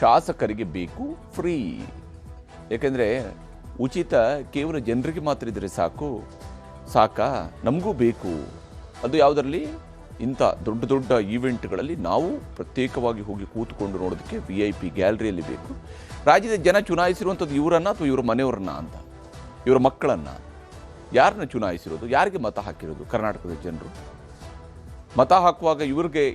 ಶಾಸಕರಿಗೆ ಬೇಕು ಫ್ರೀ. ಯಾಕೆಂದರೆ ಉಚಿತ ಕೇವಲ ಜನರಿಗೆ ಮಾತ್ರ ಇದ್ದರೆ ಸಾಕಾ, ನಮಗೂ ಬೇಕು. ಅದು ಯಾವುದರಲ್ಲಿ, ಇಂಥ ದೊಡ್ಡ ದೊಡ್ಡ ಈವೆಂಟ್ಗಳಲ್ಲಿ ನಾವು ಪ್ರತ್ಯೇಕವಾಗಿ ಹೋಗಿ ಕೂತ್ಕೊಂಡು ನೋಡೋದಕ್ಕೆ VIP ಗ್ಯಾಲರಿಯಲ್ಲಿ ಬೇಕು. ರಾಜ್ಯದ ಜನ ಚುನಾಯಿಸಿರುವಂಥದ್ದು ಇವರನ್ನ ಅಥವಾ ಇವರ ಮನೆಯವರನ್ನ ಅಂತ, ಇವರ ಮಕ್ಕಳನ್ನು ಯಾರನ್ನ ಚುನಾಯಿಸಿರೋದು, ಯಾರಿಗೆ ಮತ ಹಾಕಿರೋದು? ಕರ್ನಾಟಕದ ಜನರು ಮತ ಹಾಕುವಾಗ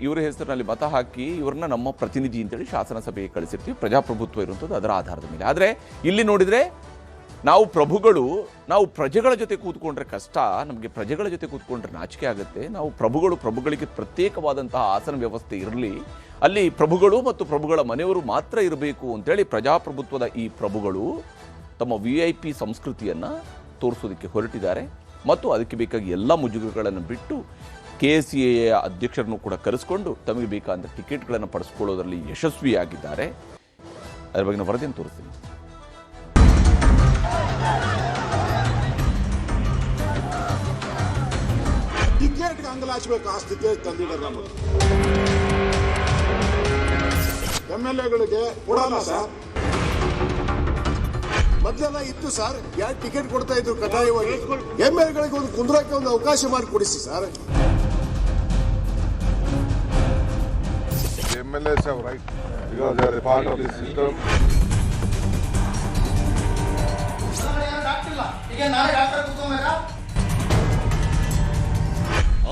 ಇವರ ಹೆಸರಿನಲ್ಲಿ ಮತ ಹಾಕಿ ಇವ್ರನ್ನ ನಮ್ಮ ಪ್ರತಿನಿಧಿ ಅಂತೇಳಿ ಶಾಸನ ಸಭೆಗೆ ಕಳಿಸಿರ್ತೀವಿ. ಪ್ರಜಾಪ್ರಭುತ್ವ ಇರುವಂಥದ್ದು ಅದರ ಆಧಾರದ ಮೇಲೆ. ಆದರೆ ಇಲ್ಲಿ ನೋಡಿದರೆ ನಾವು ಪ್ರಜೆಗಳ ಜೊತೆ ಕೂತ್ಕೊಂಡ್ರೆ ಕಷ್ಟ, ನಮಗೆ ಪ್ರಜೆಗಳ ಜೊತೆ ಕೂತ್ಕೊಂಡ್ರೆ ನಾಚಿಕೆ ಆಗುತ್ತೆ. ನಾವು ಪ್ರಭುಗಳಿಗೆ ಪ್ರತ್ಯೇಕವಾದಂತಹ ಆಸನ ವ್ಯವಸ್ಥೆ ಇರಲಿ, ಅಲ್ಲಿ ಪ್ರಭುಗಳು ಮತ್ತು ಪ್ರಭುಗಳ ಮನೆಯವರು ಮಾತ್ರ ಇರಬೇಕು ಅಂತೇಳಿ ಪ್ರಜಾಪ್ರಭುತ್ವದ ಈ ಪ್ರಭುಗಳು ತಮ್ಮ VIP ಸಂಸ್ಕೃತಿಯನ್ನು ತೋರಿಸೋದಕ್ಕೆ ಹೊರಟಿದ್ದಾರೆ. ಮತ್ತು ಅದಕ್ಕೆ ಬೇಕಾಗಿ ಎಲ್ಲ ಮುಜುಗರಗಳನ್ನು ಬಿಟ್ಟು KCA ಅಧ್ಯಕ್ಷರನ್ನು ಕೂಡ ಕರೆಸಿಕೊಂಡು ತಮಗೆ ಬೇಕಾದ ಟಿಕೆಟ್ಗಳನ್ನು ಪಡಿಸ್ಕೊಳ್ಳೋದರಲ್ಲಿ ಯಶಸ್ವಿಯಾಗಿದ್ದಾರೆ. ಅದರ ಬಗ್ಗೆ ವರದಿಯನ್ನು ತೋರಿಸ್ತೀನಿ. ಟಿಕೆಟ್ಗೆ ಅಂಗಲಾಚಬೇಕು ಆ ಸ್ಥಿತಿ ತಂದಿದ್ದಾರೆ. ನಮ್ಮ MLAಗಳಿಗೆ ಕೊಡಲ್ಲ ಸರ್. ಮೊದಲೆಲ್ಲ ಇತ್ತು ಸರ್, ಯಾರು ಟಿಕೆಟ್ ಕೊಡ್ತಾ ಇದ್ರು ಕಡ್ಡಾಯವಾಗಿ. MLAಗಳಿಗೆ ಒಂದು ಕುಂದ್ರಕ್ಕೆ ಒಂದು ಅವಕಾಶ ಮಾಡಿ ಕೊಡಿಸಿ sir. MLAs have right because they are a part of the system.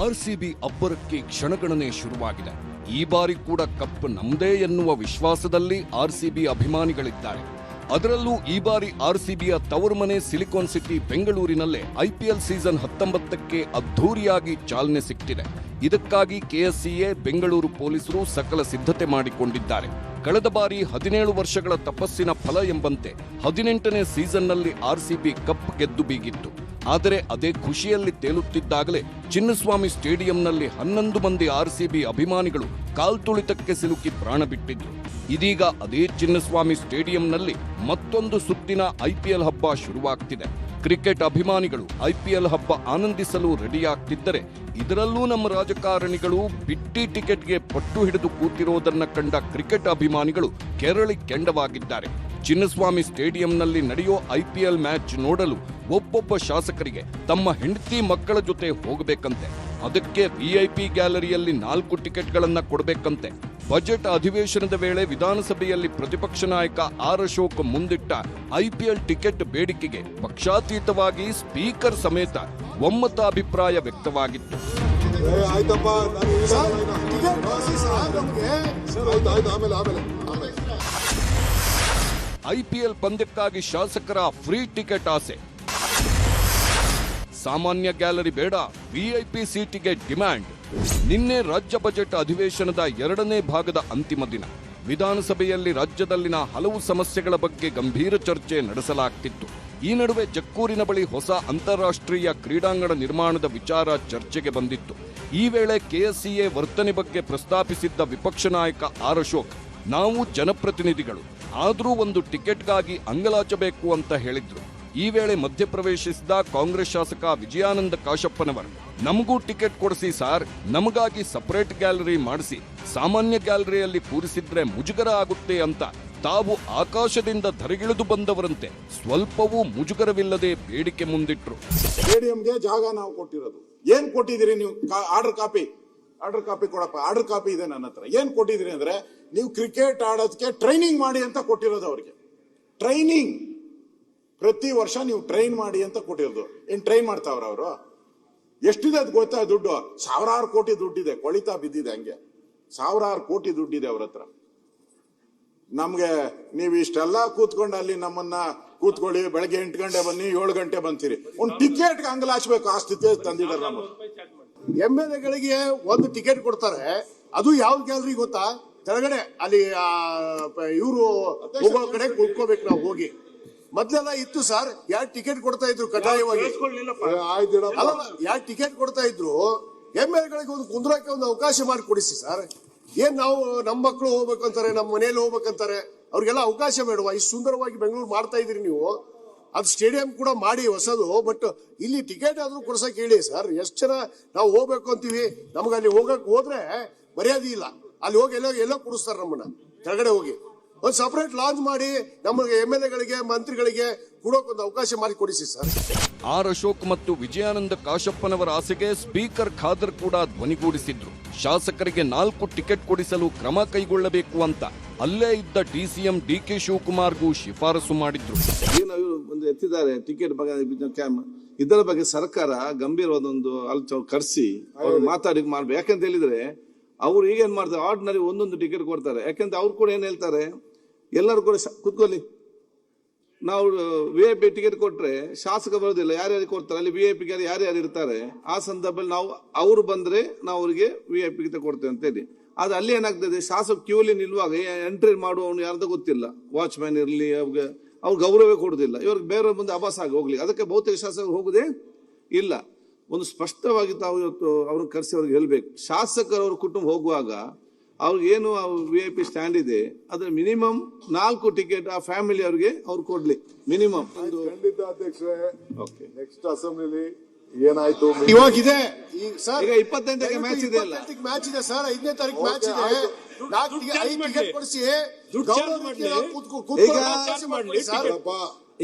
RCB ಅಬ್ಬರಕ್ಕೆ ಕ್ಷಣಗಣನೆ ಶುರುವಾಗಿದೆ. ಈ ಬಾರಿ ಕೂಡ ಕಪ್ ನಮ್ಮದೇ ಎನ್ನುವ ವಿಶ್ವಾಸದಲ್ಲಿ RCB ಅಭಿಮಾನಿಗಳಿದ್ದಾರೆ. ಅದರಲ್ಲೂ ಈ ಬಾರಿ RCBಯ ತವರು ಮನೆ ಸಿಲಿಕಾನ್ ಸಿಟಿ ಬೆಂಗಳೂರಿನಲ್ಲೇ IPL ಸೀಸನ್ 19ಕ್ಕೆ ಅದ್ಧೂರಿಯಾಗಿ ಚಾಲನೆ ಸಿಕ್ಕಿದೆ. ಇದಕ್ಕಾಗಿ KSCA ಬೆಂಗಳೂರು ಪೊಲೀಸರು ಸಕಲ ಸಿದ್ಧತೆ ಮಾಡಿಕೊಂಡಿದ್ದಾರೆ. ಕಳೆದ ಬಾರಿ 17 ವರ್ಷಗಳ ತಪಸ್ಸಿನ ಫಲ ಎಂಬಂತೆ 18ನೇ ಸೀಸನ್ನಲ್ಲಿ RCB ಕಪ್ ಗೆದ್ದು ಬೀಗಿತ್ತು. ಆದರೆ ಅದೇ ಖುಷಿಯಲ್ಲಿ ತೇಲುತ್ತಿದ್ದಾಗಲೇ ಚಿನ್ನಸ್ವಾಮಿ ಸ್ಟೇಡಿಯಂನಲ್ಲಿ 11 ಮಂದಿ RCB ಅಭಿಮಾನಿಗಳು ಕಾಲ್ತುಳಿತಕ್ಕೆ ಸಿಲುಕಿ ಪ್ರಾಣ ಬಿಟ್ಟಿದ್ರು. ಇದೀಗ ಅದೇ ಚಿನ್ನಸ್ವಾಮಿ ಸ್ಟೇಡಿಯಂನಲ್ಲಿ ಮತ್ತೊಂದು ಸುತ್ತಿನ IPL ಹಬ್ಬ ಶುರುವಾಗ್ತಿದೆ. ಕ್ರಿಕೆಟ್ ಅಭಿಮಾನಿಗಳು IPL ಹಬ್ಬ ಆನಂದಿಸಲು ರೆಡಿಯಾಗ್ತಿದ್ದರೆ, ಇದರಲ್ಲೂ ನಮ್ಮ ರಾಜಕಾರಣಿಗಳು ಬಿಟ್ಟಿ ಟಿಕೆಟ್ಗೆ ಪಟ್ಟು ಹಿಡಿದು ಕೂತಿರೋದನ್ನ ಕಂಡ ಕ್ರಿಕೆಟ್ ಅಭಿಮಾನಿಗಳು ಕೆರಳಿ ಕೆಂಡವಾಗಿದ್ದಾರೆ. ಚಿನ್ನಸ್ವಾಮಿ ಸ್ಟೇಡಿಯಂನಲ್ಲಿ ನಡೆಯೋ IPL ಮ್ಯಾಚ್ ನೋಡಲು ಒಬ್ಬೊಬ್ಬ ಶಾಸಕರಿಗೆ ತಮ್ಮ ಹೆಂಡತಿ ಮಕ್ಕಳ ಜೊತೆ ಹೋಗಬೇಕಂತೆ. ಅದಕ್ಕೆ VIP ಗ್ಯಾಲರಿಯಲ್ಲಿ 4 ಟಿಕೆಟ್ಗಳನ್ನ ಕೊಡಬೇಕಂತೆ. ಬಜೆಟ್ ಅಧಿವೇಶನದ ವೇಳೆ ವಿಧಾನಸಭೆಯಲ್ಲಿ ಪ್ರತಿಪಕ್ಷ ನಾಯಕ R. ಅಶೋಕ್ ಮುಂದಿಟ್ಟ IPL ಟಿಕೆಟ್ ಬೇಡಿಕೆಗೆ ಪಕ್ಷಾತೀತವಾಗಿ ಸ್ಪೀಕರ್ ಸಮೇತ ಒಮ್ಮತ ಅಭಿಪ್ರಾಯ ವ್ಯಕ್ತವಾಗಿತ್ತು. IPL ಪಂದ್ಯಕ್ಕಾಗಿ ಶಾಸಕರ ಫ್ರೀ ಟಿಕೆಟ್ ಆಸೆ. ಸಾಮಾನ್ಯ ಗ್ಯಾಲರಿ ಬೇಡ, VIP ಸೀಟಿಗೆ ಡಿಮ್ಯಾಂಡ್. ನಿನ್ನೆ ರಾಜ್ಯ ಬಜೆಟ್ ಅಧಿವೇಶನದ 2ನೇ ಭಾಗದ ಅಂತಿಮ ದಿನ. ವಿಧಾನಸಭೆಯಲ್ಲಿ ರಾಜ್ಯದಲ್ಲಿನ ಹಲವು ಸಮಸ್ಯೆಗಳ ಬಗ್ಗೆ ಗಂಭೀರ ಚರ್ಚೆ ನಡೆಸಲಾಗ್ತಿತ್ತು. ಈ ನಡುವೆ ಜಕ್ಕೂರಿನ ಬಳಿ ಹೊಸ ಅಂತಾರಾಷ್ಟ್ರೀಯ ಕ್ರೀಡಾಂಗಣ ನಿರ್ಮಾಣದ ವಿಚಾರ ಚರ್ಚೆಗೆ ಬಂದಿತ್ತು. ಈ ವೇಳೆ KSCA ವರ್ತನೆ ಬಗ್ಗೆ ಪ್ರಸ್ತಾಪಿಸಿದ್ದ ವಿಪಕ್ಷ ನಾಯಕ R. ಅಶೋಕ್, ನಾವು ಜನಪ್ರತಿನಿಧಿಗಳು, ಆದರೂ ಒಂದು ಟಿಕೆಟ್ಗಾಗಿ ಅಂಗಲಾಚಬೇಕು ಅಂತ ಹೇಳಿದ್ರು. ಈ ವೇಳೆ ಮಧ್ಯಪ್ರವೇಶಿಸಿದ ಕಾಂಗ್ರೆಸ್ ಶಾಸಕ ವಿಜಯಾನಂದ ಕಾಶಪ್ಪನವರು, ನಮಗೂ ಟಿಕೆಟ್ ಕೊಡಿಸಿ ಸಾರ್, ನಮಗಾಗಿ ಸಪರೇಟ್ ಗ್ಯಾಲರಿ ಮಾಡಿಸಿ, ಸಾಮಾನ್ಯ ಗ್ಯಾಲರಿಯಲ್ಲಿ ಕೂರಿಸಿದ್ರೆ ಮುಜುಗರ ಆಗುತ್ತೆ ಅಂತ ತಾವು ಆಕಾಶದಿಂದ ಧರೆಗಿಳಿದು ಬಂದವರಂತೆ ಸ್ವಲ್ಪವೂ ಮುಜುಗರವಿಲ್ಲದೆ ಬೇಡಿಕೆ ಮುಂದಿಟ್ರು. ಸ್ಟೇಡಿಯಂಗೆ ಜಾಗ ನಾವು ಕೊಟ್ಟಿರೋದು. ಏನ್ ಕೊಟ್ಟಿದ್ದೀರಿ ನೀವು? ಆರ್ಡರ್ ಕಾಪಿ ಕೊಡಪ್ಪ. ಆರ್ಡರ್ ಕಾಪಿ ಇದೆ ನನ್ನ ಹತ್ರ. ಏನ್ ಕೊಟ್ಟಿದ್ದೀರಿ ಅಂದ್ರೆ, ನೀವು ಕ್ರಿಕೆಟ್ ಆಡೋದಕ್ಕೆ ಟ್ರೈನಿಂಗ್ ಮಾಡಿ ಅಂತ ಕೊಟ್ಟಿರೋದು. ಅವ್ರಿಗೆ ಟ್ರೈನಿಂಗ್ ಪ್ರತಿ ವರ್ಷ ನೀವು ಟ್ರೈನ್ ಮಾಡಿ ಅಂತ ಕೊಟ್ಟಿರೋದು. ಏನ್ ಟ್ರೈನ್ ಮಾಡ್ತಾವ್ರ ಅವರು? ಎಷ್ಟಿದೆ ಅದು ಗೊತ್ತಾ? ದುಡ್ಡು ಸಾವಿರಾರು ಕೋಟಿ ದುಡ್ಡಿದೆ, ಕೊಳಿತಾ ಬಿದ್ದಿದೆ. ಹಂಗೆ ಸಾವಿರಾರು ಕೋಟಿ ದುಡ್ಡಿದೆ ಅವ್ರ ಹತ್ರ. ನಮ್ಗೆ ನೀವು ಇಷ್ಟೆಲ್ಲ ಕೂತ್ಕೊಂಡು ಅಲ್ಲಿ ನಮ್ಮನ್ನ ಕೂತ್ಕೊಳ್ಳಿ, ಬೆಳಗ್ಗೆ 8 ಗಂಟೆ ಬನ್ನಿ, 7 ಗಂಟೆ ಬಂತೀರಿ. ಒಂದು ಟಿಕೆಟ್ಗೆ ಅಂಗಲಾಚಬೇಕು ಆ ಸ್ಥಿತಿ ತಂದಿದ್ದಾರೆ. ನಮ್ಮ MLAಗಳಿಗೆ ಒಂದು ಟಿಕೆಟ್ ಕೊಡ್ತಾರೆ. ಅದು ಯಾವ ಗ್ಯಾಲರಿ ಗೊತ್ತಾ? ಕೆಳಗಡೆ ಅಲ್ಲಿ ಇವರು ಹೋಗೋ ಕಡೆ ಕೂತ್ಕೋಬೇಕು ನಾವು ಹೋಗಿ. ಮೊದಲೆಲ್ಲ ಇತ್ತು ಸರ್, ಯಾರು ಟಿಕೆಟ್ ಕೊಡ್ತಾ ಇದ್ರು ಕಡ್ಡಾಯವಾಗಿ. ಯಾರು ಟಿಕೆಟ್ ಕೊಡ್ತಾ ಇದ್ರು MLAಗಳಿಗೆ ಒಂದು ಕುಂದ್ರಕ್ಕೆ ಒಂದು ಅವಕಾಶ ಮಾಡಿ ಕೊಡಿಸಿ ಸರ್. ಏನ್ ನಾವು ನಮ್ಮ ಮಕ್ಕಳು ಹೋಗ್ಬೇಕಂತಾರೆ, ನಮ್ಮ ಮನೆಯಲ್ಲಿ ಹೋಗ್ಬೇಕಂತಾರೆ, ಅವ್ರಿಗೆಲ್ಲ ಅವಕಾಶ ಬೇಡವಾ? ಇಷ್ಟು ಸುಂದರವಾಗಿ ಬೆಂಗಳೂರು ಮಾಡ್ತಾ ಇದೀರಿ ನೀವು. ಅದು ಸ್ಟೇಡಿಯಂ ಕೂಡ ಮಾಡಿ ಹೊಸದು, ಬಟ್ ಇಲ್ಲಿ ಟಿಕೆಟ್ ಆದ್ರೂ ಕೊಡ್ಸಕ್ ಹೇಳಿ ಸರ್. ಎಷ್ಟು ಜನ ನಾವು ಹೋಗ್ಬೇಕು ಅಂತೀವಿ, ನಮ್ಗೆ ಅಲ್ಲಿ ಹೋಗಕ್ ಹೋದ್ರೆ ಮರ್ಯಾದೆ ಇಲ್ಲ. ಅಲ್ಲಿ ಹೋಗಿ ಎಲ್ಲೋ ಕುಡಿಸ್ತಾರೆ ನಮ್ಮನ್ನ ಕೆಳಗಡೆ ಹೋಗಿ. ಒಂದು ಸಪರೇಟ್ ಲಾಂಚ್ ಮಾಡಿ ನಮಗೆ MLA ಗಳಿಗೆ ಮಂತ್ರಿಗಳಿಗೆ ಕೊಡೋಕೊಂದು ಅವಕಾಶ ಮಾಡಿ ಕೊಡಿಸಿ ಸರ್. ಆರ್ ಅಶೋಕ್ ಮತ್ತು ವಿಜಯಾನಂದ ಕಾಶಪ್ಪನವರ ಆಸೆಗೆ ಸ್ಪೀಕರ್ ಖಾದರ್ ಕೂಡ ಧ್ವನಿಗೂಡಿಸಿದ್ರು. ಶಾಸಕರಿಗೆ 4 ಟಿಕೆಟ್ ಕೊಡಿಸಲು ಕ್ರಮ ಕೈಗೊಳ್ಳಬೇಕು ಅಂತ ಅಲ್ಲೇ ಇದ್ದ DCM DK ಶಿವಕುಮಾರ್ಗೂ ಶಿಫಾರಸು ಮಾಡಿದ್ರು. ಏನು ಒಂದು ಎತ್ತಿದ್ದಾರೆ ಟಿಕೆಟ್ ಬಗ್ಗೆ ಇದರ ಬಗ್ಗೆ ಸರ್ಕಾರ ಗಂಭೀರವಾದ ಒಂದು ಕರೆಸಿ ಅವ್ರು ಮಾತಾಡಿ ಮಾಡ್ಬೇಕು. ಯಾಕಂತ ಹೇಳಿದ್ರೆ ಅವ್ರು ಈಗೇನ್ ಮಾಡ್ತಾರೆ, ಆರ್ಡಿನರಿ ಒಂದೊಂದು ಟಿಕೆಟ್ ಕೊಡ್ತಾರೆ. ಯಾಕಂತ ಅವ್ರು ಕೂಡ ಏನ್ ಹೇಳ್ತಾರೆ, ಎಲ್ಲರೂ ಕೂಡ ಕುತ್ಕೊಳ್ಳಿ, ನಾವು VIP ಟಿಕೆಟ್ ಕೊಟ್ರೆ ಶಾಸಕ ಬರೋದಿಲ್ಲ, ಯಾರ್ಯಾರಿಗೆ ಕೊಡ್ತಾರೆ ಅಲ್ಲಿ VIP ಯಾರ್ಯಾರು ಇರ್ತಾರೆ, ಆ ಸಂದರ್ಭದಲ್ಲಿ ನಾವು ಅವ್ರು ಬಂದ್ರೆ ನಾವು ಅವ್ರಿಗೆ VIP ಟಿಕೆಟ್ ಕೊಡ್ತೇವೆ ಅಂತ ಹೇಳಿ. ಆದ್ರೆ ಅಲ್ಲಿ ಏನಾಗ್ತದೆ, ಶಾಸಕ ಕ್ಯೂಲಿ ನಿಲ್ಲುವಾಗ ಎಂಟ್ರಿ ಮಾಡುವವನು ಯಾರ್ದೋ ಗೊತ್ತಿಲ್ಲ, ವಾಚ್ಮ್ಯಾನ್ ಇರಲಿ, ಅವ್ರು ಗೌರವ ಕೊಡುದಿಲ್ಲ, ಇವ್ರಿಗೆ ಬೇರೆ ಮುಂದೆ ಅಭಾಸ ಆಗಿ ಹೋಗ್ಲಿ. ಅದಕ್ಕೆ ಬಹುತೇಕ ಶಾಸಕರು ಹೋಗುದೇ ಇಲ್ಲ. ಒಂದು ಸ್ಪಷ್ಟವಾಗಿ ತಾವು ಇವತ್ತು ಅವ್ರನ್ನ ಕರೆಸಿ ಅವ್ರಿಗೆ ಹೇಳ್ಬೇಕು, ಶಾಸಕರು ಅವ್ರ ಕುಟುಂಬ ಹೋಗುವಾಗ ಅವ್ರಿಗೆ ಏನು VIP ಸ್ಟ್ಯಾಂಡ್ ಇದೆ ಅದ್ರ ಮಿನಿಮಮ್ 4 ಟಿಕೆಟ್ ಆ ಫ್ಯಾಮಿಲಿ ಅವ್ರಿಗೆ ಅವ್ರು ಕೊಡ್ಲಿ ಮಿನಿಮಮ್. ಖಂಡಿತ ಅಧ್ಯಕ್ಷರೇ. ನೆಕ್ಸ್ಟ್ ಅಸೆಂಬ್ಲಿಲಿ ಏನಾಯ್ತು ಇವಾಗಿದೆ ಈಗ 25ಕ್ಕೆ ಮ್ಯಾಚ್ ಇದೆ ಅಲ್ಲ, ಮ್ಯಾಚ್ ಇದೆ ಸರ್, 5ನೇ ತಾರೀಕು ಮ್ಯಾಚ್ ಇದೆ. 5 ಟಿಕೆಟ್ ಕೊಡಿಸಿ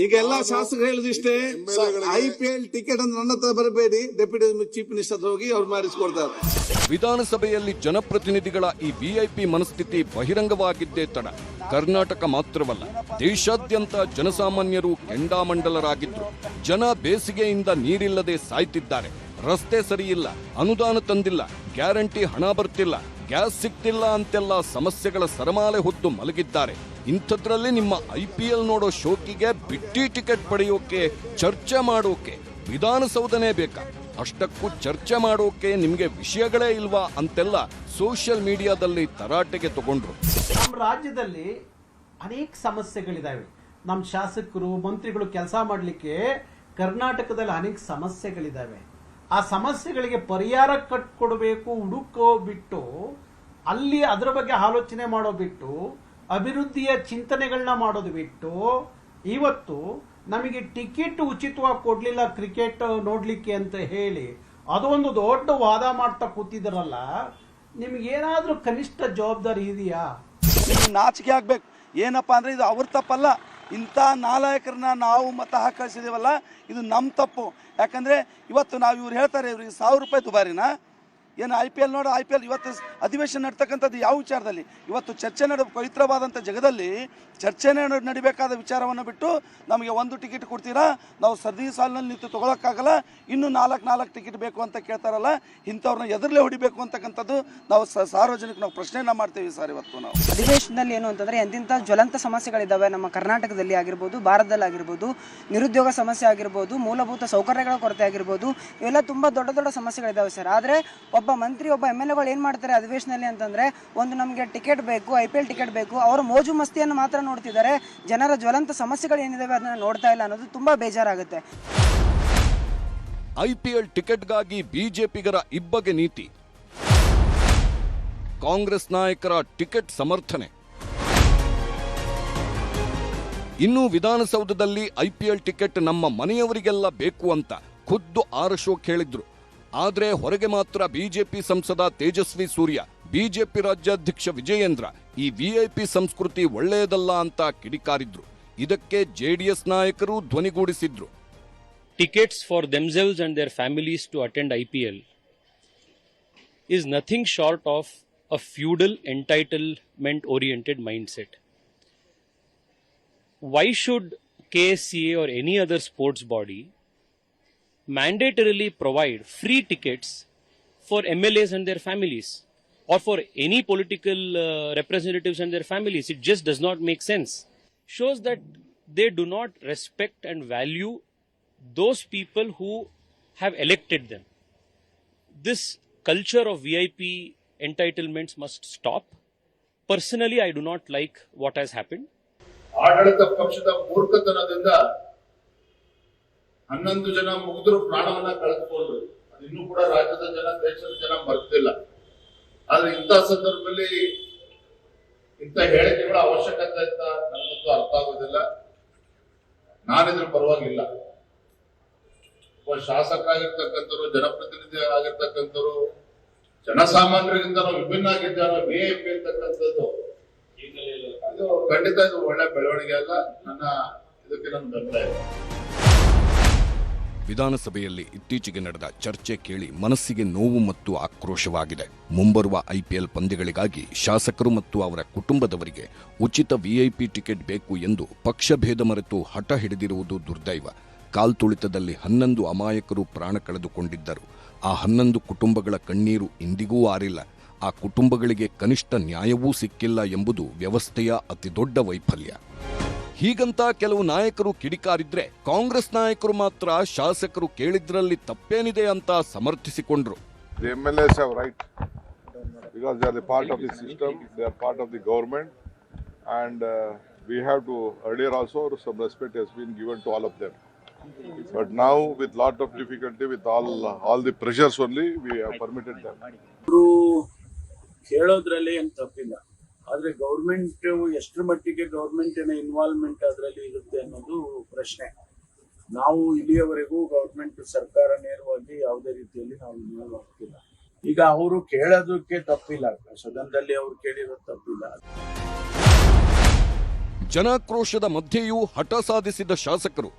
ಈಗ ಎಲ್ಲಾ ಶಾಸಕರು ಹೇಳುದಿಷ್ಟೇ, IPL ಟಿಕೆಟ್ ಅಂದ್ರೆ ನನ್ನ ಹತ್ರ ಬರಬೇಡಿ, ಡೆಪ್ಯೂಟಿ ಚೀಫ್ ಮಿನಿಸ್ಟರ್ ಹೋಗಿ ಅವ್ರು ಮಾಡಿಸ್ಕೊಡ್ತಾರೆ. ವಿಧಾನಸಭೆಯಲ್ಲಿ ಜನಪ್ರತಿನಿಧಿಗಳ ಈ VIP ಮನಸ್ಥಿತಿ ಬಹಿರಂಗವಾಗಿದ್ದೇ ತಡ. ಕರ್ನಾಟಕ ಮಾತ್ರವಲ್ಲ, ದೇಶಾದ್ಯಂತ ಜನಸಾಮಾನ್ಯರು ಕೆಂಡಾಮಂಡಲರಾಗಿದ್ರು. ಜನ ಬೇಸಿಗೆಯಿಂದ ನೀರಿಲ್ಲದೆ ಸಾಯ್ತಿದ್ದಾರೆ. ರಸ್ತೆ ಸರಿಯಿಲ್ಲ, ಅನುದಾನ ತಂದಿಲ್ಲ, ಗ್ಯಾರಂಟಿ ಹಣ ಬರ್ತಿಲ್ಲ, ಗ್ಯಾಸ್ ಸಿಗ್ತಿಲ್ಲ ಅಂತೆಲ್ಲ ಸಮಸ್ಯೆಗಳ ಸರಮಾಲೆ ಹೊತ್ತು ಮಲಗಿದ್ದಾರೆ. ಇಂಥದ್ರಲ್ಲಿ ನಿಮ್ಮ IPL ನೋಡೋ ಶೋಕಿಗೆ ಬಿಟ್ಟಿ ಟಿಕೆಟ್ ಪಡೆಯೋಕೆ, ಚರ್ಚೆ ಮಾಡೋಕೆ ವಿಧಾನಸೌಧನೇ ಬೇಕಾ? ಅಷ್ಟಕ್ಕೂ ಚರ್ಚೆ ಮಾಡೋಕೆ ನಿಮ್ಗೆ ವಿಷಯಗಳೇ ಇಲ್ವಾ ಅಂತೆಲ್ಲ ಸೋಷಿಯಲ್ ಮೀಡಿಯಾದಲ್ಲಿ ತರಾಟೆಗೆ ತಗೊಂಡ್ರು. ನಮ್ಮ ರಾಜ್ಯದಲ್ಲಿ ಅನೇಕ ಸಮಸ್ಯೆಗಳಿದಾವೆ. ನಮ್ಮ ಶಾಸಕರು ಮಂತ್ರಿಗಳು ಕೆಲಸ ಮಾಡಲಿಕ್ಕೆ ಕರ್ನಾಟಕದಲ್ಲಿ ಅನೇಕ ಸಮಸ್ಯೆಗಳಿದಾವೆ. ಆ ಸಮಸ್ಯೆಗಳಿಗೆ ಪರಿಹಾರ ಕಟ್ಕೊಡ್ಬೇಕು ಹುಡುಕೋ ಬಿಟ್ಟು, ಅಲ್ಲಿ ಅದರ ಬಗ್ಗೆ ಆಲೋಚನೆ ಮಾಡೋ ಬಿಟ್ಟು, ಅಭಿವೃದ್ಧಿಯ ಚಿಂತನೆಗಳನ್ನ ಮಾಡೋದು ಬಿಟ್ಟು, ಇವತ್ತು ನಮಗೆ ಟಿಕೆಟ್ ಉಚಿತವಾಗಿ ಕೊಡ್ಲಿಲ್ಲ ಕ್ರಿಕೆಟ್ ನೋಡ್ಲಿಕ್ಕೆ ಅಂತ ಹೇಳಿ ಅದೊಂದು ದೊಡ್ಡ ವಾದ ಮಾಡ್ತಾ ಕೂತಿದ್ರಲ್ಲ, ನಿಮ್ಗೇನಾದ್ರೂ ಕನಿಷ್ಠ ಜವಾಬ್ದಾರಿ ಇದೆಯಾ? ನಾಚಿಕೆ ಆಗ್ಬೇಕು. ಏನಪ್ಪಾ ಅಂದ್ರೆ ಇದು ಅವ್ರ ತಪ್ಪಲ್ಲ, ಇಂಥ ನಾಲಾಯಕರನ್ನ ನಾವು ಮತ ಹಾಕಿಸಿದೇವಲ್ಲ, ಇದು ನಮ್ಮ ತಪ್ಪು. ಯಾಕಂದ್ರೆ ಇವತ್ತು ನಾವು ಇವ್ರು ಹೇಳ್ತಾರೆ ಇವ್ರಿಗೆ 1000 ರೂಪಾಯಿ ದುಬಾರಿನ ಏನು IPL ನೋಡು, IPL ಇವತ್ತು ಅಧಿವೇಶನ ನಡ್ತಕ್ಕಂಥದ್ದು ಯಾವ ವಿಚಾರದಲ್ಲಿ? ಇವತ್ತು ಚರ್ಚೆ ಪವಿತ್ರವಾದಂಥ ಜಗದಲ್ಲಿ ಚರ್ಚೆ ನಡಿಬೇಕಾದ ವಿಚಾರವನ್ನು ಬಿಟ್ಟು ನಮಗೆ 1 ಟಿಕೆಟ್ ಕೊಡ್ತೀರಾ, ನಾವು ಸರದಿ ಸಾಲಿನಲ್ಲಿ ನಿಂತು ತೊಗೊಳಕ್ಕಾಗಲ್ಲ, ಇನ್ನೂ 4 ಟಿಕೆಟ್ ಬೇಕು ಅಂತ ಕೇಳ್ತಾರಲ್ಲ, ಇಂಥವ್ರನ್ನ ಎದುರಲ್ಲೇ ಹೊಡಿಬೇಕು ಅಂತಕ್ಕಂಥದ್ದು ನಾವು ಸಾರ್ವಜನಿಕ ನಾವು ಪ್ರಶ್ನೆಯನ್ನ ಮಾಡ್ತೀವಿ ಸರ್. ಇವತ್ತು ನಾವು ಅಧಿವೇಶನದಲ್ಲಿ ಏನು ಅಂತಂದರೆ ಎಂತಿಂಥ ಜ್ವಲಂತ ಸಮಸ್ಯೆಗಳಿದ್ದಾವೆ ನಮ್ಮ ಕರ್ನಾಟಕದಲ್ಲಿ ಆಗಿರ್ಬೋದು, ಭಾರತದಲ್ಲಿ ಆಗಿರ್ಬೋದು, ನಿರುದ್ಯೋಗ ಸಮಸ್ಯೆ ಆಗಿರ್ಬೋದು, ಮೂಲಭೂತ ಸೌಕರ್ಯಗಳ ಕೊರತೆ ಆಗಿರ್ಬೋದು, ಇವೆಲ್ಲ ತುಂಬ ದೊಡ್ಡ ದೊಡ್ಡ ಸಮಸ್ಯೆಗಳಿದ್ದಾವೆ ಸರ್. ಆದರೆ ಒಬ್ಬ ಮಂತ್ರಿ, ಒಬ್ಬ MLAಗಳು ಏನು ಮಾಡ್ತಾರೆ ಅಧಿವೇಶನದಲ್ಲಿ ಅಂತಂದರೆ, ಒಂದು ನಮಗೆ ಟಿಕೆಟ್ ಬೇಕು, IPL ಟಿಕೆಟ್ ಬೇಕು, ಅವರು ಮೋಜು ಮಸ್ತಿಯನ್ನು ಮಾತ್ರ ನೋಡ್ತಿದ್ದಾರೆ, ಜನರ ಜ್ವಲಂತ ಸಮಸ್ಯೆಗಳು ಏನಿದಾವೆ ಅದನ್ನ ನೋಡ್ತಾ ಇಲ್ಲ ಅನ್ನೋದು ತುಂಬಾ ಬೇಜಾರಾಗುತ್ತೆ. IPL ಟಿಕೆಟ್ಗಾಗಿ ಬಿಜೆಪಿಗರ ಇಬ್ಬಗೆ ನೀತಿ, ಕಾಂಗ್ರೆಸ್ ನಾಯಕರ ಟಿಕೆಟ್ ಸಮರ್ಥನೆ. ಇನ್ನು ವಿಧಾನಸೌಧದಲ್ಲಿ IPL ಟಿಕೆಟ್ ನಮ್ಮ ಮನೆಯವರಿಗೆಲ್ಲ ಬೇಕು ಅಂತ ಖುದ್ದು ಆರ್ ಅಶೋಕ್ ಹೇಳಿದ್ರು. ಆದ್ರೆ ಹೊರಗೆ ಮಾತ್ರ ಬಿಜೆಪಿ ಸಂಸದ ತೇಜಸ್ವಿ ಸೂರ್ಯ, ಬಿಜೆಪಿ ರಾಜ್ಯಾಧ್ಯಕ್ಷ ವಿಜಯೇಂದ್ರ ಈ VIP ಸಂಸ್ಕೃತಿ ಒಳ್ಳೆಯದಲ್ಲ ಅಂತ ಕಿಡಿಕಾರಿದ್ರು. ಇದಕ್ಕೆ JDS ನಾಯಕರು ಧ್ವನಿಗೂಡಿಸಿದ್ರು. Tickets for themselves and their families to attend IPL is nothing short of a feudal entitlement oriented mindset. Why should KSCA or any other sports body mandatorily provide free tickets for MLAs and their families, or for any political representatives and their families? It just does not make sense. Shows that they do not respect and value those people who have elected them. This culture of VIP entitlements must stop. Personally, I do not like what has happened. ಆಡಳಿತ ಪಕ್ಷದ ಮೂರ್ಖತನದಿಂದ 11 ಜನ ಮುಗಿದ್ರು ಪ್ರಾಣವನ್ನ ಕಳೆದುಕೊಂಡ್ರು. ಅದು ಇನ್ನೂ ಕೂಡ ರಾಜ್ಯದ ಜನ, ದೇಶದ ಜನ ಬರ್ತಿಲ್ಲ. ಆದ್ರೆ ಇಂಥ ಸಂದರ್ಭದಲ್ಲಿ ಇಂಥ ಹೇಳಿಕೆಗಳ ಅವಶ್ಯಕತೆ ಅಂತ ನನಗಂತೂ ಅರ್ಥ ಆಗೋದಿಲ್ಲ. ನಾನಿದ್ರ ಪರವಾಗಿಲ್ಲ. ಒಬ್ಬ ಶಾಸಕ ಆಗಿರ್ತಕ್ಕಂಥವ್ರು, ಜನಪ್ರತಿನಿಧಿ ಆಗಿರ್ತಕ್ಕಂಥವ್ರು, ಜನಸಾಮಾನ್ಯರಿಗಿಂತ ನಾವು ವಿಭಿನ್ನ ಆಗಿದ್ದಾರೋ VIP ಅಂತಕ್ಕಂಥದ್ದು ಅದು ಖಂಡಿತ ಇದು ಒಳ್ಳೆ ಬೆಳವಣಿಗೆ ಅಲ್ಲ. ನನ್ನ ಇದಕ್ಕೆ ನನ್ನ ಬೆಂಬಲ ಇದೆ. ವಿಧಾನಸಭೆಯಲ್ಲಿ ಇತ್ತೀಚೆಗೆ ನಡೆದ ಚರ್ಚೆ ಕೇಳಿ ಮನಸ್ಸಿಗೆ ನೋವು ಮತ್ತು ಆಕ್ರೋಶವಾಗಿದೆ. ಮುಂಬರುವ IPL ಪಂದ್ಯಗಳಿಗಾಗಿ ಶಾಸಕರು ಮತ್ತು ಅವರ ಕುಟುಂಬದವರಿಗೆ ಉಚಿತ VIP ಟಿಕೆಟ್ ಬೇಕು ಎಂದು ಪಕ್ಷಭೇದ ಮರೆತು ಹಠ ಹಿಡಿದಿರುವುದು ದುರ್ದೈವ. ಕಾಲ್ತುಳಿತದಲ್ಲಿ 11 ಅಮಾಯಕರು ಪ್ರಾಣ ಕಳೆದುಕೊಂಡಿದ್ದರು. ಆ 11 ಕುಟುಂಬಗಳ ಕಣ್ಣೀರು ಇಂದಿಗೂ ಆರಿಲ್ಲ. ಆ ಕುಟುಂಬಗಳಿಗೆ ಕನಿಷ್ಠ ನ್ಯಾಯವೂ ಸಿಕ್ಕಿಲ್ಲ ಎಂಬುದು ವ್ಯವಸ್ಥೆಯ ಅತಿದೊಡ್ಡ ವೈಫಲ್ಯ. ಹೀಗಂತ ಕೆಲವು ನಾಯಕರು ಕಿಡಿಕಾರಿದ್ರೆ, ಕಾಂಗ್ರೆಸ್ ನಾಯಕರು ಮಾತ್ರ ಶಾಸಕರು ಕೇಳಿದ್ರಲ್ಲಿ ತಪ್ಪೇನಿದೆ ಅಂತ ಸಮರ್ಥಿಸಿಕೊಂಡ್ರು. The MLAs have right because they are the part of the system, they are part of the government, and we have to, earlier also some respect has been given to all of them. But now with lot of difficulty, with all the pressures only, we have permitted them. ಕೇಳೋದ್ರಲ್ಲಿ ಏನು ತಪ್ಪಿಲ್ಲ, ಆದ್ರೆ government ಎಷ್ಟರ ಮಟ್ಟಿಗೆ ಗೌರ್ಮೆಂಟಿನ involvement ಅದರಲ್ಲಿ ಇರುತ್ತೆ ಅನ್ನೋದು ಪ್ರಶ್ನೆ. ನಾವು ಇಲ್ಲಿಯವರೆಗೂ ಗೌರ್ಮೆಂಟ್ ಸರ್ಕಾರ ನೇರವಾಗಿ ಯಾವುದೇ ರೀತಿಯಲ್ಲಿ ನಾವು ಇನ್ವಾಲ್ವ್ ಆಗ್ತಿಲ್ಲ. ಈಗ ಅವರು ಕೇಳೋದಕ್ಕೆ ತಪ್ಪಿಲ್ಲ, ಸದನದಲ್ಲಿ ಅವ್ರು ಕೇಳಿರೋದು ತಪ್ಪಿಲ್ಲ. ಜನಾಕ್ರೋಶದ ಮಧ್ಯೆಯೂ ಹಠ ಸಾಧಿಸಿದ ಶಾಸಕರು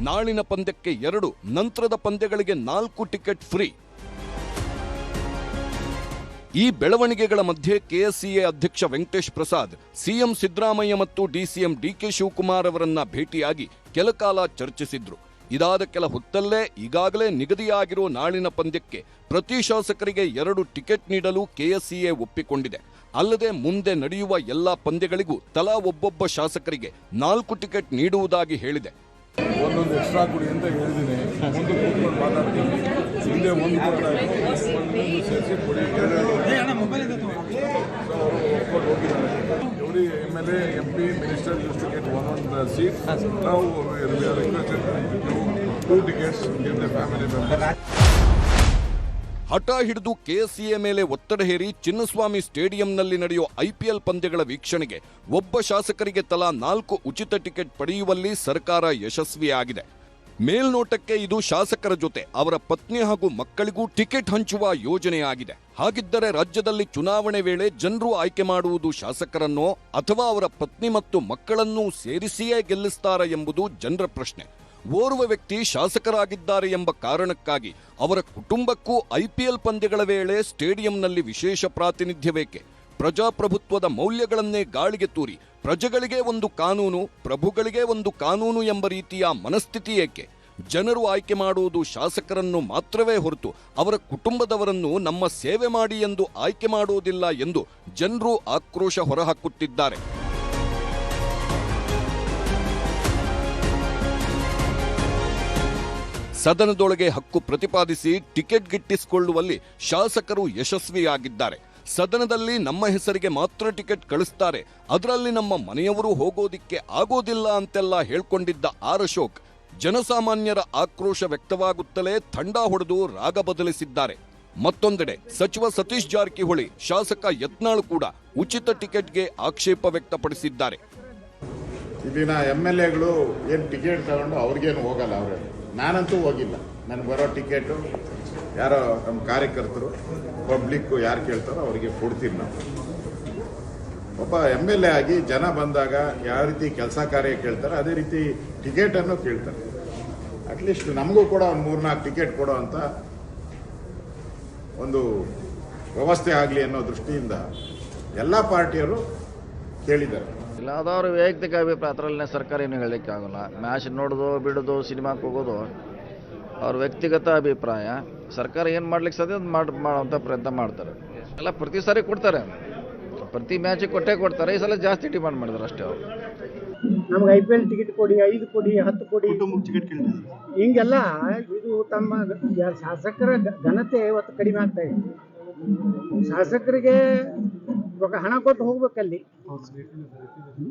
ನಾಳಿನ ಪಂದ್ಯಕ್ಕೆ 2, ನಂತರದ ಪಂದ್ಯಗಳಿಗೆ 4 ಟಿಕೆಟ್ ಫ್ರೀ. ಈ ಬೆಳವಣಿಗೆಗಳ ಮಧ್ಯೆ KSCA ಅಧ್ಯಕ್ಷ ವೆಂಕಟೇಶ್ ಪ್ರಸಾದ್ ಸಿಎಂ ಸಿದ್ದರಾಮಯ್ಯ ಮತ್ತು DCM DK ಶಿವಕುಮಾರ್ ಅವರನ್ನ ಭೇಟಿಯಾಗಿ ಕೆಲಕಾಲ ಚರ್ಚಿಸಿದ್ರು. ಇದಾದ ಕೆಲ ಹೊತ್ತಲ್ಲೇ ಈಗಾಗಲೇ ನಿಗದಿಯಾಗಿರೋ ನಾಳಿನ ಪಂದ್ಯಕ್ಕೆ ಪ್ರತಿ ಶಾಸಕರಿಗೆ 2 ಟಿಕೆಟ್ ನೀಡಲು KSCA ಒಪ್ಪಿಕೊಂಡಿದೆ. ಅಲ್ಲದೆ ಮುಂದೆ ನಡೆಯುವ ಎಲ್ಲಾ ಪಂದ್ಯಗಳಿಗೂ ತಲಾ ಒಬ್ಬೊಬ್ಬ ಶಾಸಕರಿಗೆ 4 ಟಿಕೆಟ್ ನೀಡುವುದಾಗಿ ಹೇಳಿದೆ. ಒಂದೊಂದು ಎಕ್ಸ್ಟ್ರಾ ಕೊಡಿ ಅಂತ ಹೇಳಿದ್ದೀನಿ, ಮುಂದೆ ಕೂತ್ಕೊಂಡು ಮಾತಾಡ್ತೀನಿ. ಹಿಂದೆ ಒಂದು ಕೊಡಲಾಯಿತು, ಒಂದೊಂದು ಸೇರಿಸಿ ಕೊಡಿ, 2 ಒಪ್ಕೊಂಡು ಹೋಗಿದ್ದಾರೆ. Every MLA, MP, minister used to get one seat. Now we are requested to give 2 tickets to give the family members. ಹಠ ಹಿಡಿದು KSCA ಮೇಲೆ ಒತ್ತಡ ಹೇರಿ ಚಿನ್ನಸ್ವಾಮಿ ಸ್ಟೇಡಿಯಂನಲ್ಲಿ ನಡೆಯುವ IPL ಪಂದ್ಯಗಳ ವೀಕ್ಷಣೆಗೆ ಒಬ್ಬ ಶಾಸಕರಿಗೆ ತಲಾ 4 ಉಚಿತ ಟಿಕೆಟ್ ಪಡೆಯುವಲ್ಲಿ ಸರ್ಕಾರ ಯಶಸ್ವಿಯಾಗಿದೆ. ಮೇಲ್ನೋಟಕ್ಕೆ ಇದು ಶಾಸಕರ ಜೊತೆ ಅವರ ಪತ್ನಿ ಹಾಗೂ ಮಕ್ಕಳಿಗೂ ಟಿಕೆಟ್ ಹಂಚುವ ಯೋಜನೆಯಾಗಿದೆ. ಹಾಗಿದ್ದರೆ ರಾಜ್ಯದಲ್ಲಿ ಚುನಾವಣೆ ವೇಳೆ ಜನರು ಆಯ್ಕೆ ಮಾಡುವುದು ಶಾಸಕರನ್ನೋ ಅಥವಾ ಅವರ ಪತ್ನಿ ಮತ್ತು ಮಕ್ಕಳನ್ನೂ ಸೇರಿಸಿಯೇ ಗೆಲ್ಲಿಸ್ತಾರ ಎಂಬುದು ಜನರ ಪ್ರಶ್ನೆ. ಓರ್ವ ವ್ಯಕ್ತಿ ಶಾಸಕರಾಗಿದ್ದಾರೆ ಎಂಬ ಕಾರಣಕ್ಕಾಗಿ ಅವರ ಕುಟುಂಬಕ್ಕೂ IPL ಪಂದ್ಯಗಳ ವೇಳೆ ಸ್ಟೇಡಿಯಂನಲ್ಲಿ ವಿಶೇಷ ಪ್ರಾತಿನಿಧ್ಯ ಬೇಕೆ? ಪ್ರಜಾಪ್ರಭುತ್ವದ ಮೌಲ್ಯಗಳನ್ನೇ ಗಾಳಿಗೆ ತೂರಿ ಪ್ರಜೆಗಳಿಗೆ ಒಂದು ಕಾನೂನು, ಪ್ರಭುಗಳಿಗೆ ಒಂದು ಕಾನೂನು ಎಂಬ ರೀತಿಯ ಮನಸ್ಥಿತಿ ಏಕೆ? ಜನರು ಆಯ್ಕೆ ಮಾಡುವುದು ಶಾಸಕರನ್ನು ಮಾತ್ರವೇ ಹೊರತು ಅವರ ಕುಟುಂಬದವರನ್ನು ನಮ್ಮ ಸೇವೆ ಮಾಡಿ ಎಂದು ಆಯ್ಕೆ ಮಾಡುವುದಿಲ್ಲ ಎಂದು ಜನರು ಆಕ್ರೋಶ ಹೊರಹಾಕುತ್ತಿದ್ದಾರೆ. ಸದನದೊಳಗೆ ಹಕ್ಕು ಪ್ರತಿಪಾದಿಸಿ ಟಿಕೆಟ್ ಗಿಟ್ಟಿಸಿಕೊಳ್ಳುವಲ್ಲಿ ಶಾಸಕರು ಯಶಸ್ವಿಯಾಗಿದ್ದಾರೆ. ಸದನದಲ್ಲಿ ನಮ್ಮ ಹೆಸರಿಗೆ ಮಾತ್ರ ಟಿಕೆಟ್ ಕಳಿಸ್ತಾರೆ, ಅದರಲ್ಲಿ ನಮ್ಮ ಮನೆಯವರು ಹೋಗೋದಿಕ್ಕೆ ಆಗೋದಿಲ್ಲ ಅಂತೆಲ್ಲ ಹೇಳ್ಕೊಂಡಿದ್ದ ಅಶೋಕ್ ಜನಸಾಮಾನ್ಯರ ಆಕ್ರೋಶ ವ್ಯಕ್ತವಾಗುತ್ತಲೇ ಥಂಡ ಹೊಡೆದು ರಾಗ ಬದಲಿಸಿದ್ದಾರೆ. ಮತ್ತೊಂದೆಡೆ ಸಚಿವ ಸತೀಶ್ ಜಾರಕಿಹೊಳಿ, ಶಾಸಕ ಯತ್ನಾಳ್ ಕೂಡ ಉಚಿತ ಟಿಕೆಟ್ಗೆ ಆಕ್ಷೇಪ ವ್ಯಕ್ತಪಡಿಸಿದ್ದಾರೆ. ಇಲ್ಲಿನ MLAಗಳು ಏನು ಟಿಕೆಟ್ ತಗೊಂಡು ಅವ್ರಿಗೇನು ಹೋಗಲ್ಲ, ಅವರೇ ನಾನಂತೂ ಹೋಗಿಲ್ಲ. ನನಗೆ ಬರೋ ಟಿಕೆಟು ಯಾರೋ ನಮ್ಮ ಕಾರ್ಯಕರ್ತರು, ಪಬ್ಲಿಕ್ಕು ಯಾರು ಕೇಳ್ತಾರೋ ಅವರಿಗೆ ಕೊಡ್ತೀವಿ ನಾವು. ಒಬ್ಬ MLA ಆಗಿ ಜನ ಬಂದಾಗ ಯಾವ ರೀತಿ ಕೆಲಸ ಕಾರ್ಯ ಕೇಳ್ತಾರೆ ಅದೇ ರೀತಿ ಟಿಕೆಟನ್ನು ಕೇಳ್ತಾರೆ. ಅಟ್ಲೀಸ್ಟ್ ನಮಗೂ ಕೂಡ ಒಂದು 3-4 ಟಿಕೆಟ್ ಕೊಡೋ ಅಂತ ಒಂದು ವ್ಯವಸ್ಥೆ ಆಗಲಿ ಅನ್ನೋ ದೃಷ್ಟಿಯಿಂದ ಎಲ್ಲ ಪಾರ್ಟಿಯವರು ಕೇಳಿದ್ದಾರೆ. ಇಲ್ಲ, ಅದವ್ರ ವೈಯಕ್ತಿಕ ಅಭಿಪ್ರಾಯ, ಅದರಲ್ಲೇ ಸರ್ಕಾರ ಏನು ಹೇಳಲಿಕ್ಕೆ ಆಗೋಲ್ಲ. ಮ್ಯಾಚ್ ನೋಡೋದು ಬಿಡೋದು, ಸಿನಿಮಾಕ್ಕೆ ಹೋಗೋದು ಅವ್ರ ವ್ಯಕ್ತಿಗತ ಅಭಿಪ್ರಾಯ. ಸರ್ಕಾರ ಏನು ಮಾಡ್ಲಿಕ್ಕೆ ಸಾಧ್ಯ ಅದು ಮಾಡೋಂಥ ಪ್ರಯತ್ನ ಮಾಡ್ತಾರೆ. ಎಲ್ಲ ಪ್ರತಿ ಸಾರಿ ಕೊಡ್ತಾರೆ, ಪ್ರತಿ ಮ್ಯಾಚಿಗೆ ಕೊಡ್ತಾರೆ. ಈ ಸಲ ಜಾಸ್ತಿ ಡಿಮಾಂಡ್ ಮಾಡಿದ್ರು ಅಷ್ಟೇ. ಅವರು ನಮ್ಗೆ IPL ಟಿಕೆಟ್ ಕೊಡಿ, 5 ಕೊಡಿ, 10 ಕೊಡಿ, ಹಿಂಗೆಲ್ಲ ಇದು ತಮ್ಮ ಶಾಸಕರ ಘನತೆ ಇವತ್ತು ಕಡಿಮೆ ಆಗ್ತಾ ಇದೆ. ಶಾಸಕರಿಗೆ ಇವಾಗ ಹಣ ಕೊಟ್ಟು ಹೋಗ್ಬೇಕಲ್ಲಿ,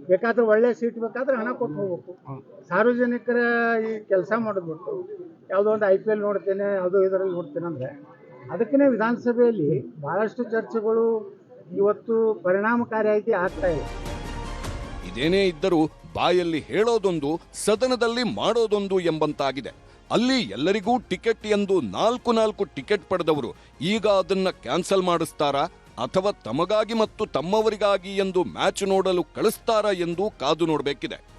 ಬೇಕಾದ್ರೆ ಒಳ್ಳೆ ಸೀಟ್ ಬೇಕಾದ್ರೆ ಹಣ ಕೊಟ್ಟು ಹೋಗ್ಬೇಕು. ಸಾರ್ವಜನಿಕರ ಈ ಕೆಲಸ ಮಾಡೋದ್ಬಿಟ್ಟು ಯಾವುದೋ ಒಂದು IPL ನೋಡ್ತೇನೆ, ಯಾವುದೋ ಇದರಲ್ಲಿ ನೋಡ್ತೇನೆ ಅಂದರೆ ಅದಕ್ಕೇ ವಿಧಾನಸಭೆಯಲ್ಲಿ ಬಹಳಷ್ಟು ಚರ್ಚೆಗಳು ಇವತ್ತು ಪರಿಣಾಮಕಾರಿಯಾಗಿ ಆಗ್ತಾ ಇದೆ. ಇದೇನೇ ಇದ್ದರೂ ಬಾಯಲ್ಲಿ ಹೇಳೋದೊಂದು, ಸದನದಲ್ಲಿ ಮಾಡೋದೊಂದು ಎಂಬಂತಾಗಿದೆ. ಅಲ್ಲಿ ಎಲ್ಲರಿಗೂ ಟಿಕೆಟ್ ಎಂದು 4 ಟಿಕೆಟ್ ಪಡೆದವರು ಈಗ ಅದನ್ನ ಕ್ಯಾನ್ಸಲ್ ಮಾಡಿಸ್ತಾರಾ ಅಥವಾ ತಮಗಾಗಿ ಮತ್ತು ತಮ್ಮವರಿಗಾಗಿ ಎಂದು ಮ್ಯಾಚ್ ನೋಡಲು ಕಳಿಸ್ತಾರಾ ಎಂದು ಕಾದು ನೋಡಬೇಕಿದೆ.